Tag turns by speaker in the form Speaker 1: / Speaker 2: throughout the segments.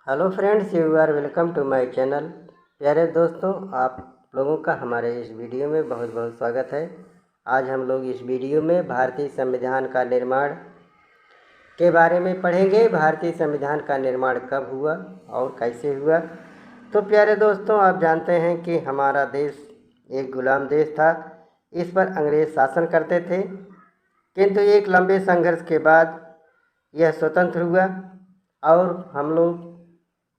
Speaker 1: Hello friends, you are welcome to my channel. प्यारे दोस्तों, आप लोगों का हमारे इस वीडियो में बहुत बहुत स्वागत है। आज हम लोग इस वीडियो में भारतीय संविधान का निर्माण के बारे में पढ़ेंगे। भारतीय संविधान का निर्माण कब हुआ और कैसे हुआ। तो प्यारे दोस्तों, आप जानते हैं कि हमारा देश एक गुलाम देश था। इस पर अंग्रेज़ शासन करते थे, किंतु एक लंबे संघर्ष के बाद यह स्वतंत्र हुआ और हम लोग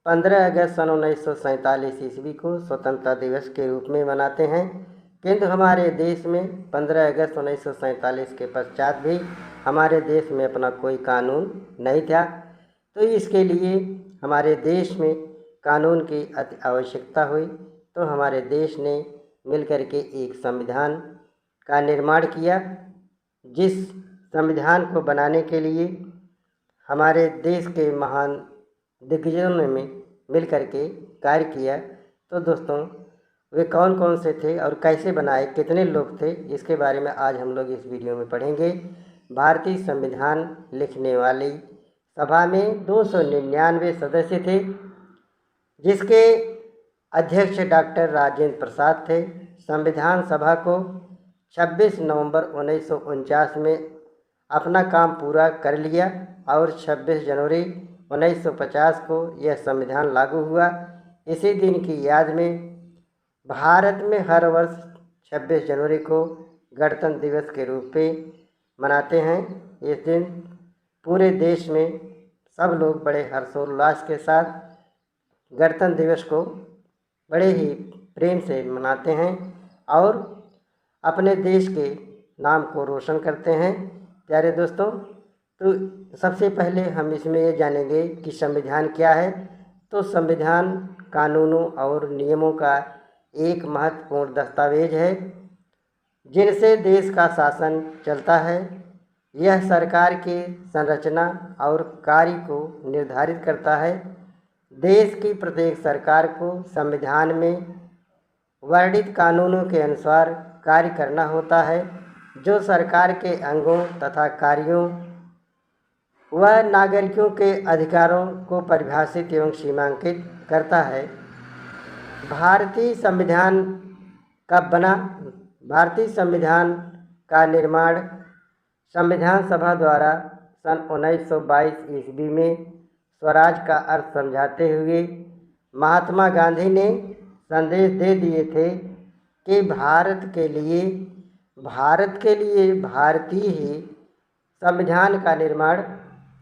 Speaker 1: 15 अगस्त सन 1947 ईस्वी को स्वतंत्रता दिवस के रूप में मनाते हैं। किंतु हमारे देश में 15 अगस्त 1947 के पश्चात भी हमारे देश में अपना कोई कानून नहीं था। तो इसके लिए हमारे देश में कानून की अति आवश्यकता हुई। तो हमारे देश ने मिलकर के एक संविधान का निर्माण किया, जिस संविधान को बनाने के लिए हमारे देश के महान दिग्गजों ने मिल कर के कार्य किया। तो दोस्तों, वे कौन कौन से थे और कैसे बनाए, कितने लोग थे, इसके बारे में आज हम लोग इस वीडियो में पढ़ेंगे। भारतीय संविधान लिखने वाली सभा में 299 सदस्य थे, जिसके अध्यक्ष डॉक्टर राजेंद्र प्रसाद थे। संविधान सभा को 26 नवंबर 1949 में अपना काम पूरा कर लिया और 26 जनवरी 1950 को यह संविधान लागू हुआ। इसी दिन की याद में भारत में हर वर्ष 26 जनवरी को गणतंत्र दिवस के रूप में मनाते हैं। इस दिन पूरे देश में सब लोग बड़े हर्षोल्लास के साथ गणतंत्र दिवस को बड़े ही प्रेम से मनाते हैं और अपने देश के नाम को रोशन करते हैं। प्यारे दोस्तों, तो सबसे पहले हम इसमें ये जानेंगे कि संविधान क्या है। तो संविधान कानूनों और नियमों का एक महत्वपूर्ण दस्तावेज है, जिनसे देश का शासन चलता है। यह सरकार की संरचना और कार्य को निर्धारित करता है। देश की प्रत्येक सरकार को संविधान में वर्णित कानूनों के अनुसार कार्य करना होता है, जो सरकार के अंगों तथा कार्यों व नागरिकों के अधिकारों को परिभाषित एवं सीमांकित करता है। भारतीय संविधान कब बना? भारतीय संविधान का निर्माण संविधान सभा द्वारा सन 1922 ईस्वी में स्वराज का अर्थ समझाते हुए महात्मा गांधी ने संदेश दे दिए थे कि भारत के लिए भारतीय ही संविधान का निर्माण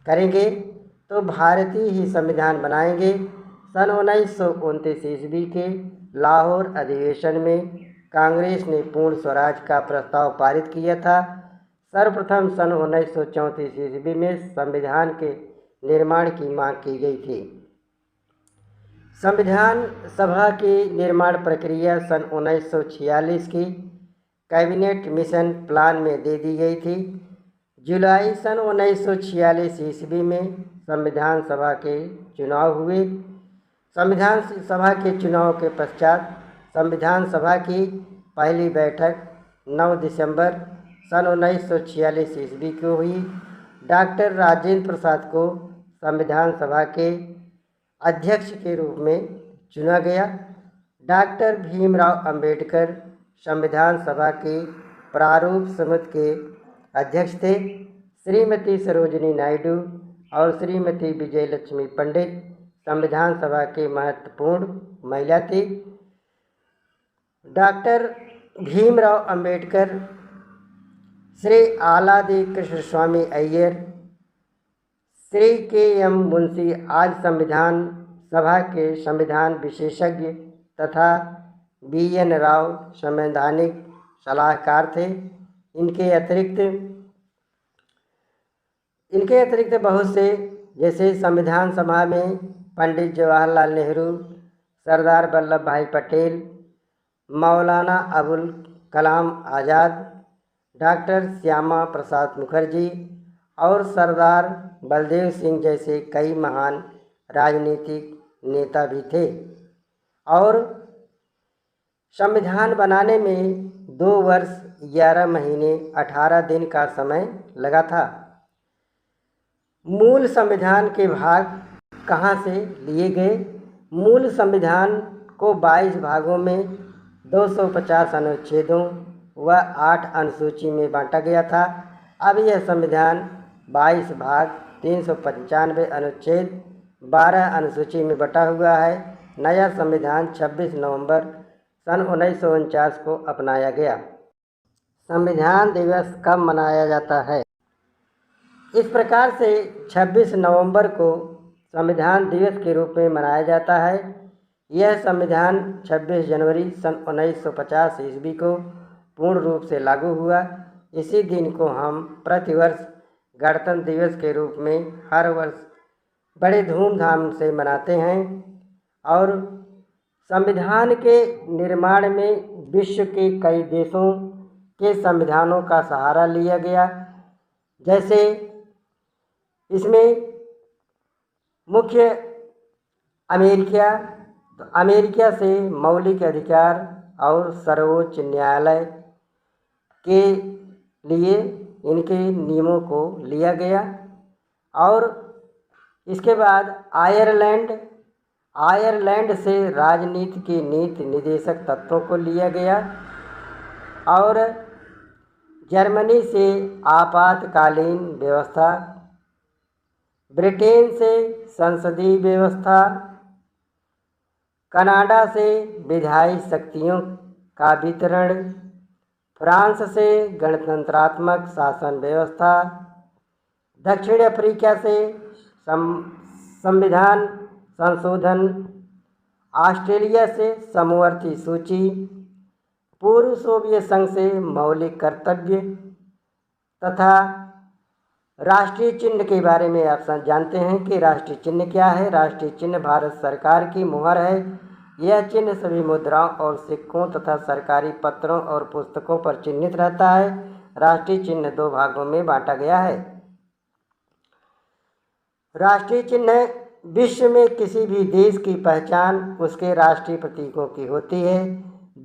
Speaker 1: करेंगे, तो भारतीय ही संविधान बनाएंगे। सन 1929 ईस्वी के लाहौर अधिवेशन में कांग्रेस ने पूर्ण स्वराज का प्रस्ताव पारित किया था। सर्वप्रथम सन 1934 ईस्वी में संविधान के निर्माण की मांग की गई थी। संविधान सभा की निर्माण प्रक्रिया सन 1946 की कैबिनेट मिशन प्लान में दे दी गई थी। जुलाई सन 1946 ईस्वी में संविधान सभा के चुनाव हुए। संविधान सभा के चुनाव के पश्चात संविधान सभा की पहली बैठक 9 दिसंबर सन 1946 ईस्वी को हुई। डॉक्टर राजेंद्र प्रसाद को संविधान सभा के अध्यक्ष के रूप में चुना गया। डॉक्टर भीमराव अंबेडकर संविधान सभा की प्रारूप समिति के अध्यक्ष थे। श्रीमती सरोजिनी नायडू और श्रीमती विजयलक्ष्मी पंडित संविधान सभा की महत्वपूर्ण महिला थी। डॉक्टर भीमराव अंबेडकर, श्री आलादी कृष्ण स्वामी अय्यर, श्री के.एम. मुंशी आज संविधान सभा के संविधान विशेषज्ञ तथा बी.एन. राव संवैधानिक सलाहकार थे। इनके अतिरिक्त बहुत से, जैसे संविधान सभा में पंडित जवाहरलाल नेहरू, सरदार वल्लभ भाई पटेल, मौलाना अबुल कलाम आज़ाद, डॉक्टर श्यामा प्रसाद मुखर्जी और सरदार बलदेव सिंह जैसे कई महान राजनीतिक नेता भी थे। और संविधान बनाने में 2 वर्ष 11 महीने 18 दिन का समय लगा था। मूल संविधान के भाग कहाँ से लिए गए। मूल संविधान को 22 भागों में 250 अनुच्छेदों व 8 अनुसूची में बांटा गया था। अब यह संविधान 22 भाग 395 अनुच्छेद 12 अनुसूची में बटा हुआ है। नया संविधान 26 नवंबर सन 1949 को अपनाया गया। संविधान दिवस कब मनाया जाता है? इस प्रकार से 26 नवंबर को संविधान दिवस के रूप में मनाया जाता है। यह संविधान 26 जनवरी सन 1950 ईस्वी को पूर्ण रूप से लागू हुआ। इसी दिन को हम प्रतिवर्ष गणतंत्र दिवस के रूप में हर वर्ष बड़े धूमधाम से मनाते हैं। और संविधान के निर्माण में विश्व के कई देशों के संविधानों का सहारा लिया गया। जैसे इसमें मुख्य अमेरिका से मौलिक अधिकार और सर्वोच्च न्यायालय के लिए इनके नियमों को लिया गया। और इसके बाद आयरलैंड से राजनीति के नीति निर्देशक तत्वों को लिया गया। और जर्मनी से आपातकालीन व्यवस्था, ब्रिटेन से संसदीय व्यवस्था, कनाडा से विधायी शक्तियों का वितरण, फ्रांस से गणतंत्रात्मक शासन व्यवस्था, दक्षिण अफ्रीका से संविधान संशोधन, ऑस्ट्रेलिया से समवर्ती सूची, पूर्व सोवियत संघ से मौलिक कर्तव्य तथा राष्ट्रीय चिन्ह के बारे में आप जानते हैं कि राष्ट्रीय चिन्ह क्या है। राष्ट्रीय चिन्ह भारत सरकार की मुहर है। यह चिन्ह सभी मुद्राओं और सिक्कों तथा सरकारी पत्रों और पुस्तकों पर चिन्हित रहता है। राष्ट्रीय चिन्ह 2 भागों में बांटा गया है। राष्ट्रीय चिन्ह विश्व में किसी भी देश की पहचान उसके राष्ट्रीय प्रतीकों की होती है।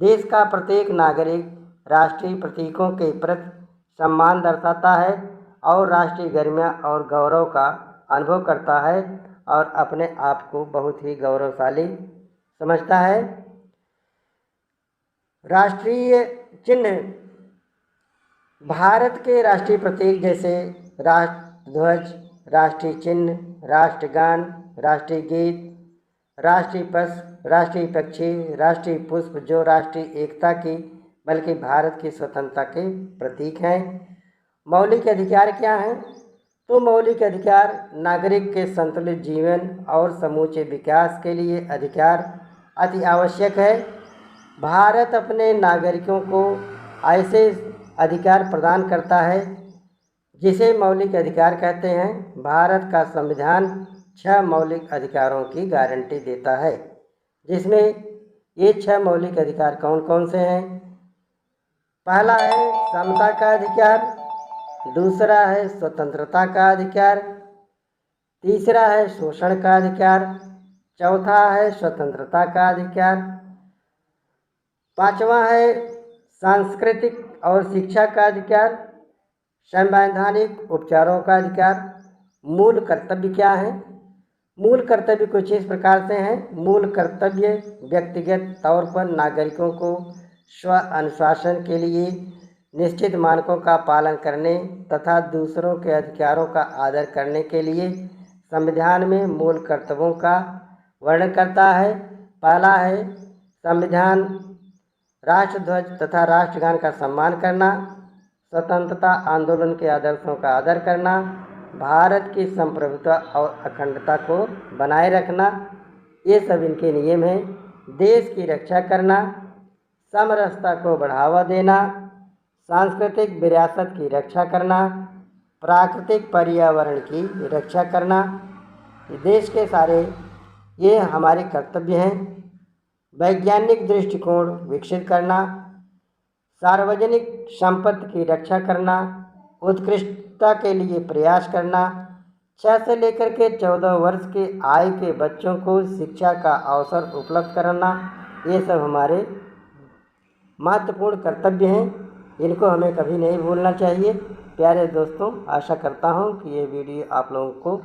Speaker 1: देश का प्रत्येक नागरिक राष्ट्रीय प्रतीकों के प्रति सम्मान दर्शाता है और राष्ट्रीय गरिमा और गौरव का अनुभव करता है और अपने आप को बहुत ही गौरवशाली समझता है। राष्ट्रीय चिन्ह भारत के राष्ट्रीय प्रतीक जैसे राष्ट्रध्वज, राष्ट्रीय चिन्ह, राष्ट्रगान, राष्ट्रीय गीत, राष्ट्रीय पशु, राष्ट्रीय पक्षी, राष्ट्रीय पुष्प जो राष्ट्रीय एकता की बल्कि भारत की स्वतंत्रता के प्रतीक हैं। मौलिक अधिकार क्या हैं? तो मौलिक अधिकार नागरिक के संतुलित जीवन और समूचे विकास के लिए अधिकार अति आवश्यक है। भारत अपने नागरिकों को ऐसे अधिकार प्रदान करता है जिसे मौलिक अधिकार कहते हैं। भारत का संविधान 6 मौलिक अधिकारों की गारंटी देता है, जिसमें ये 6 मौलिक अधिकार कौन कौन से हैं? पहला है समता का अधिकार, दूसरा है स्वतंत्रता का अधिकार, तीसरा है शोषण का अधिकार, चौथा है स्वतंत्रता का अधिकार, पांचवा है सांस्कृतिक और शिक्षा का अधिकार, संवैधानिक उपचारों का अधिकार। मूल कर्तव्य क्या है? मूल कर्तव्य कुछ इस प्रकार से हैं। मूल कर्तव्य व्यक्तिगत तौर पर नागरिकों को स्व अनुशासन के लिए निश्चित मानकों का पालन करने तथा दूसरों के अधिकारों का आदर करने के लिए संविधान में मूल कर्तव्यों का वर्णन करता है। पहला है संविधान राष्ट्रध्वज तथा राष्ट्रगान का सम्मान करना, स्वतंत्रता आंदोलन के आदर्शों का आदर करना, भारत की संप्रभुता और अखंडता को बनाए रखना, ये सब इनके नियम हैं। देश की रक्षा करना, समरसता को बढ़ावा देना, सांस्कृतिक विरासत की रक्षा करना, प्राकृतिक पर्यावरण की रक्षा करना, देश के सारे ये हमारे कर्तव्य हैं। वैज्ञानिक दृष्टिकोण विकसित करना, सार्वजनिक संपत्ति की रक्षा करना, उत्कृष्टता के लिए प्रयास करना, 6 से लेकर के 14 वर्ष के आयु के बच्चों को शिक्षा का अवसर उपलब्ध कराना, ये सब हमारे महत्वपूर्ण कर्तव्य हैं। इनको हमें कभी नहीं भूलना चाहिए। प्यारे दोस्तों, आशा करता हूँ कि ये वीडियो आप लोगों को